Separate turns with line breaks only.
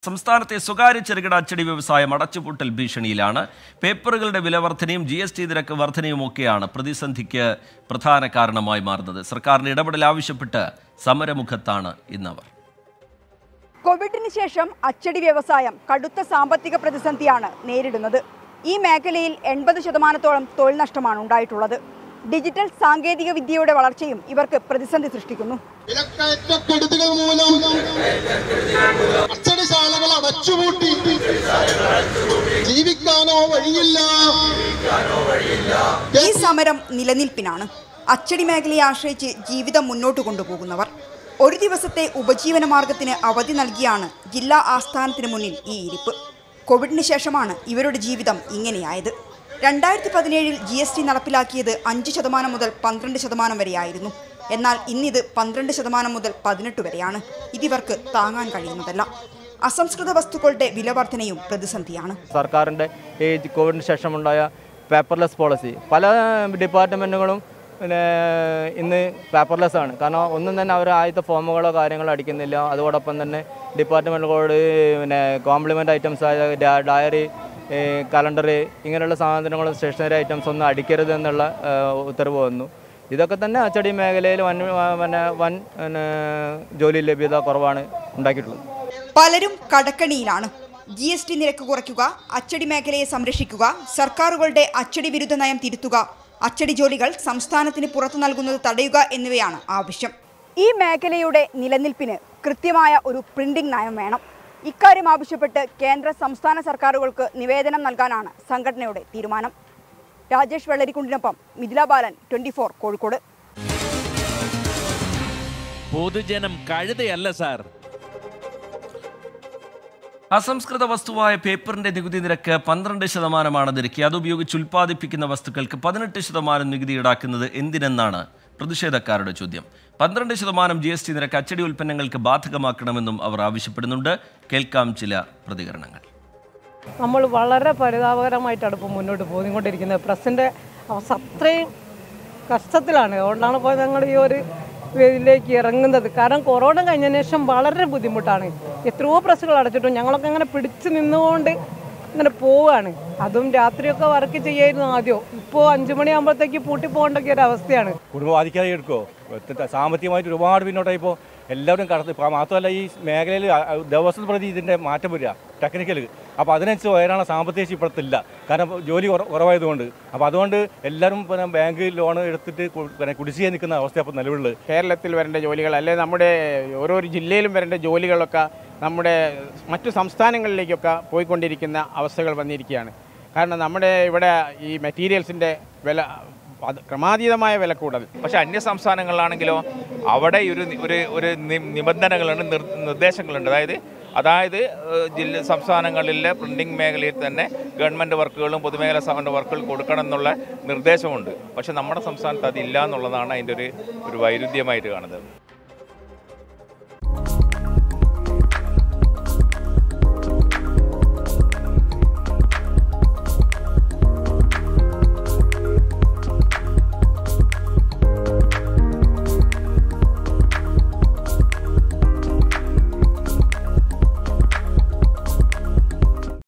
സംസ്ഥാനത്തെ സ്വകാര്യ ചെറുകിട അച്ചടി വ്യവസായം അടച്ചുപൂട്ടൽ ഭീഷണിയിലാണ്. പേപ്പറുകളുടെ വിലവർധനയും GST നിരക്ക് വർധനയുമൊക്കെയാണ് പ്രതിസന്ധിക്ക് പ്രധാന കാരണമായി മാറുന്നത്. സർക്കാരിന്റെ ഇടപെടൽ ആവശ്യപ്പെട്ട് സമരമുഖത്താണ് ഇന്നവർ.
കോവിഡിന് ശേഷം അച്ചടി വ്യവസായം കടുത്ത സാമ്പത്തിക പ്രതിസന്ധിയാണ് നേരിടുന്നത്. ഈ മേഖലയിൽ 80% തൊഴിൽ നഷ്ടമാണ് ഉണ്ടായിട്ടുള്ളത്. ഡിജിറ്റൽ സാങ്കേതിക വിദ്യയുടെ വളർച്ചയും ഇവർക്ക് പ്രതിസന്ധി സൃഷ്ടിക്കുന്നു. ഈ സമരം നിലനിൽപ്പിനാണ്. അച്ചടി മേഖലയെ ആശ്രയിച്ച് ജീവിതം മുന്നോട്ട് കൊണ്ടുപോകുന്നവർ ഒരു ദിവസത്തെ ഉപജീവന മാർഗത്തിന് അവധി നൽകിയാണ് ജില്ലാ ആസ്ഥാനത്തിന് മുന്നിൽ ഈ ഇരിപ്പ്. കോവിഡിന് ശേഷമാണ് ഇവരുടെ ജീവിതം ഇങ്ങനെയായത്. 2017 GST നടപ്പിലാക്കിയത് 5% മുതൽ 12% വരെയായിരുന്നു. എന്നാൽ ഇന്നിത് 12% മുതൽ 18% വരെയാണ്. ഇതിവർക്ക് താങ്ങാൻ കഴിയുന്നതല്ല. അസംസ്കൃത വസ്തുക്കളുടെ വിലവർധനയും പ്രതിസന്ധിയാണ്.
സർക്കാരിൻ്റെ ഈ കോവിഡിന് ശേഷമുണ്ടായ പേപ്പർലെസ് പോളിസി പല ഡിപ്പാർട്ട്മെൻറ്റുകളും ഇന്ന് പേപ്പർലെസ് ആണ്. കാരണം ഒന്നും തന്നെ അവർ ആദ്യത്തെ ഫോമുകളോ കാര്യങ്ങളോ അടിക്കുന്നില്ല. അതോടൊപ്പം തന്നെ ഡിപ്പാർട്ട്മെൻറ്റുകളോട് കോംപ്ലിമെൻ്റ് ഐറ്റംസ് ആയ ഡയറി, കലണ്ടർ ഇങ്ങനെയുള്ള സാധനങ്ങളും സ്റ്റേഷനറി ഐറ്റംസ് ഒന്നും അടിക്കരുത് എന്നുള്ള ഉത്തരവ് വന്നു. ഇതൊക്കെ തന്നെ അച്ചടി മേഖലയിൽ വൻ ജോലി ലഭ്യത കുറവാണ് ഉണ്ടാക്കിയിട്ടുള്ളത്.
പലരും കടക്കണിയിലാണ്. GST നിരക്ക് കുറയ്ക്കുക, അച്ചടി മേഖലയെ സംരക്ഷിക്കുക, സർക്കാരുകളുടെ അച്ചടി വിരുദ്ധ നയം തിരുത്തുക, അച്ചടി ജോലികൾ സംസ്ഥാനത്തിന് പുറത്തു നൽകുന്നത് തടയുക എന്നിവയാണ് ആവശ്യം. ഈ മേഖലയുടെ നിലനിൽപ്പിന് കൃത്യമായ ഒരു പ്രിന്റിംഗ് നയം വേണം. ഇക്കാര്യം ആവശ്യപ്പെട്ട് കേന്ദ്ര സംസ്ഥാന സർക്കാരുകൾക്ക് നിവേദനം നൽകാനാണ് സംഘടനയുടെ തീരുമാനം. രാജേഷ് വെള്ളരിക്കുണ്ടിനൊപ്പം മിഥില ബാലൻ, 24 കോഴിക്കോട്.
പൊതുജനം കഴുതയല്ല സാർ.
അസംസ്കൃത വസ്തുവായ പേപ്പറിന്റെ നികുതി നിരക്ക് 12% നിരക്കി. അതുപയോഗിച്ച് ഉൽപ്പാദിപ്പിക്കുന്ന വസ്തുക്കൾക്ക് 18% നികുതി ഈടാക്കുന്നത് എന്തിനെന്നാണ് പ്രതിഷേധക്കാരുടെ ചോദ്യം. 12% GST നിരക്ക് അച്ചടി ഉൽപ്പന്നങ്ങൾക്ക് ബാധകമാക്കണമെന്നും അവർ ആവശ്യപ്പെടുന്നുണ്ട്. കേൾക്കാം ചില പ്രതികരണങ്ങൾ.
നമ്മൾ വളരെ പരിതാപകരമായിട്ടാണ് ഇപ്പോൾ മുന്നോട്ട് പോയിക്കൊണ്ടിരിക്കുന്നത്. പ്രസിൻ്റെ അവസ്ഥ അത്രയും കഷ്ടത്തിലാണ്. അതുകൊണ്ടാണ് ഇപ്പോൾ ഞങ്ങൾ ഈ ഒരു വേദിയിലേക്ക് ഇറങ്ങുന്നത്. കാരണം കൊറോണ കഴിഞ്ഞതിന് ശേഷം വളരെ ബുദ്ധിമുട്ടാണ്. എത്രയോ പ്രസ്സുകൾ അടച്ചിട്ടും ഞങ്ങളൊക്കെ അങ്ങനെ പിടിച്ച് നിന്നുകൊണ്ട് ഇങ്ങനെ പോവുകയാണ്. അതും രാത്രിയൊക്കെ വർക്ക് ചെയ്യായിരുന്നു ആദ്യം. ഇപ്പോൾ 5 മണിയാകുമ്പോഴത്തേക്ക് പൂട്ടി പോകേണ്ടൊക്കെ ഒരു അവസ്ഥയാണ്.
കുടുംബം ബാധിക്കാതെ എടുക്കുമോ? സാമ്പത്തികമായിട്ട് ഒരുപാട് പിന്നോട്ടായി. ഇപ്പോൾ എല്ലാവരും കടത്തി. മാത്രമല്ല ഈ മേഖലയിൽ ദിവസം പ്രതി ഇതിൻ്റെ മാറ്റം വരിക ടെക്നിക്കൽ. അപ്പോൾ അതിനനുസരിച്ച് വരാനുള്ള സാമ്പത്തിക ശേഷി ഇപ്പോഴത്തില്ല. കാരണം ജോലി കുറവായതുകൊണ്ട്. അപ്പോൾ അതുകൊണ്ട് എല്ലാവരും ബാങ്ക് ലോൺ എടുത്തിട്ട് കുടിശ്ശിക നിൽക്കുന്ന അവസ്ഥ അപ്പോൾ നിലവിലുള്ളത്.
കേരളത്തിൽ വരേണ്ട ജോലികൾ അല്ലെങ്കിൽ നമ്മുടെ ഓരോ ജില്ലയിലും വരേണ്ട ജോലികളൊക്കെ നമ്മുടെ മറ്റു സംസ്ഥാനങ്ങളിലേക്കൊക്കെ പോയിക്കൊണ്ടിരിക്കുന്ന അവസ്ഥകൾ വന്നിരിക്കുകയാണ്. കാരണം നമ്മുടെ ഇവിടെ ഈ മെറ്റീരിയൽസിൻ്റെ വില ക്രമാതീതമായ വില കൂടുതൽ.
പക്ഷേ അന്യ സംസ്ഥാനങ്ങളിലാണെങ്കിലോ അവിടെ ഒരു നിബന്ധനകളുണ്ട്, നിർദ്ദേശങ്ങളുണ്ട്. അതായത് സംസ്ഥാനങ്ങളിലെ പ്രിൻറ്റിംഗ് മേഖലയിൽ തന്നെ ഗവൺമെൻറ് വർക്കുകളും പൊതുമേഖലാ സ്ഥാപന വർക്കുകൾ കൊടുക്കണം എന്നുള്ള നിർദ്ദേശമുണ്ട്. പക്ഷേ നമ്മുടെ സംസ്ഥാനത്ത് അതില്ല എന്നുള്ളതാണ് അതിൻ്റെ ഒരു വൈരുദ്ധ്യമായിട്ട് കാണുന്നത്.